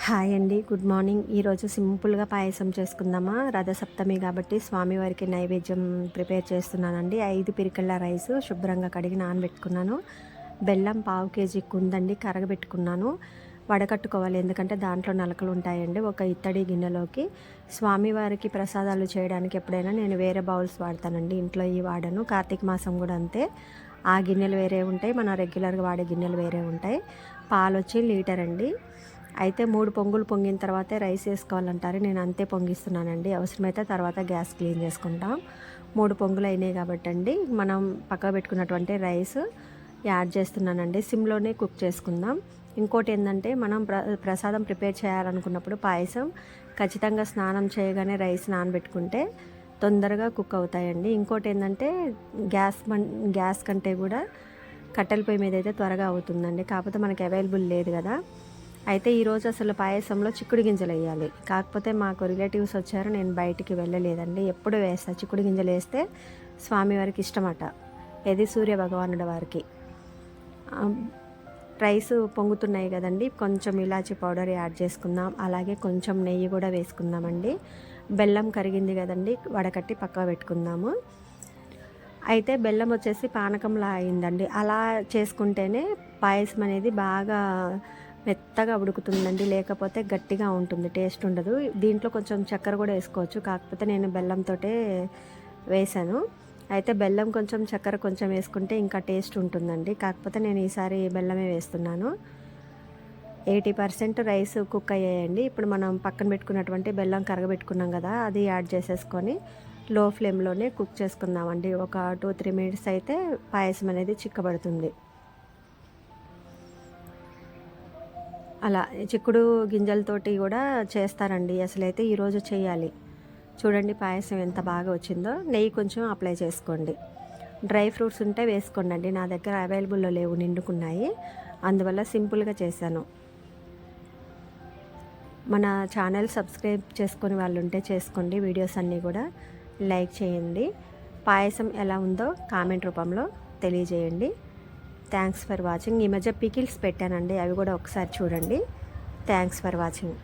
Hi అండి, good morning. ఈరోజు సింపుల్గా పాయసం చేసుకుందామా. రథసప్తమి కాబట్టి స్వామివారికి నైవేద్యం ప్రిపేర్ చేస్తున్నానండి. 5 పిరికళ్ళ రైస్ శుభ్రంగా కడిగి నానబెట్టుకున్నాను. బెల్లం పావు కేజీకి ఉందండి, కరగబెట్టుకున్నాను. వడకట్టుకోవాలి, ఎందుకంటే దాంట్లో నలకలు ఉంటాయండి. ఒక ఇత్తడి గిన్నెలోకి స్వామివారికి ప్రసాదాలు చేయడానికి ఎప్పుడైనా నేను వేరే బౌల్స్ వాడతానండి, ఇంట్లో ఈ వాడను. కార్తీక మాసం కూడా అంతే. ఆ గిన్నెలు వేరే ఉంటాయి, మన రెగ్యులర్గా వాడే గిన్నెలు వేరే ఉంటాయి. పాలు వచ్చి లీటర్ అండి. అయితే 3 పొంగులు పొంగిన తర్వాతే రైస్ వేసుకోవాలంటారు. నేను అంతే పొంగిస్తున్నానండి. అవసరమైతే తర్వాత గ్యాస్ క్లీన్ చేసుకుంటాం. 3 పొంగులు అయినాయి కాబట్టి అండి, మనం పక్కకు పెట్టుకున్నటువంటి రైస్ యాడ్ చేస్తున్నానండి. సిమ్లోనే కుక్ చేసుకుందాం. ఇంకోటి ఏంటంటే, మనం ప్రసాదం ప్రిపేర్ చేయాలనుకున్నప్పుడు పాయసం ఖచ్చితంగా స్నానం చేయగానే రైస్ నానబెట్టుకుంటే తొందరగా కుక్ అవుతాయండి. ఇంకోటి ఏంటంటే, గ్యాస్ కంటే కూడా కట్టెల పొయ్యి మీద అయితే త్వరగా అవుతుందండి. కాకపోతే మనకి అవైలబుల్ లేదు కదా. అయితే ఈరోజు అసలు పాయసంలో చిక్కుడు గింజలు వేయాలి. కాకపోతే మాకు రిలేటివ్స్ వచ్చారు, నేను బయటికి వెళ్ళలేదండి. ఎప్పుడు వేస్తా చిక్కుడు గింజలు వేస్తే స్వామివారికి ఇష్టమట, ఏది సూర్య భగవానుడి వారికి. రైస్ పొంగుతున్నాయి కదండి, కొంచెం ఇలాచి పౌడర్ యాడ్ చేసుకుందాం. అలాగే కొంచెం నెయ్యి కూడా వేసుకుందామండి. బెల్లం కరిగింది కదండి, వడకట్టి పక్కన పెట్టుకుందాము. అయితే బెల్లం వచ్చేసి పానకంలా అయిందండి. అలా చేసుకుంటేనే పాయసం అనేది బాగా మెత్తగా ఉడుకుతుందండి, లేకపోతే గట్టిగా ఉంటుంది, టేస్ట్ ఉండదు. దీంట్లో కొంచెం చక్కెర కూడా వేసుకోవచ్చు, కాకపోతే నేను బెల్లంతో వేసాను. అయితే బెల్లం కొంచెం చక్కెర కొంచెం వేసుకుంటే ఇంకా టేస్ట్ ఉంటుందండి. కాకపోతే నేను ఈసారి బెల్లమే వేస్తున్నాను. 80% రైస్ కుక్ అయ్యాయండి. ఇప్పుడు మనం పక్కన పెట్టుకున్నటువంటి బెల్లం కరగబెట్టుకున్నాం కదా, అది యాడ్ చేసేసుకొని లో ఫ్లేమ్లోనే కుక్ చేసుకుందామండి. ఒక 2-3 మినిట్స్ అయితే పాయసం అనేది చిక్కబడుతుంది. అలా చిక్కుడు గింజలతోటి కూడా చేస్తారండి. అసలైతే ఈరోజు చేయాలి. చూడండి పాయసం ఎంత బాగా వచ్చిందో. నెయ్యి కొంచెం అప్లై చేసుకోండి. డ్రై ఫ్రూట్స్ ఉంటే వేసుకోండి. నా దగ్గర అవైలబుల్లో లేవు, నిండుకున్నాయి, అందువల్ల సింపుల్గా చేశాను. మన ఛానల్ సబ్స్క్రైబ్ చేసుకొని వాళ్ళు ఉంటే చేసుకోండి. వీడియోస్ అన్నీ కూడా లైక్ చేయండి. పాయసం ఎలా ఉందో కామెంట్ రూపంలో తెలియజేయండి. Thanks for watching. ఈ మధ్య పికిల్స్ పెట్టానండి, అవి కూడా ఒకసారి చూడండి. Thanks for watching.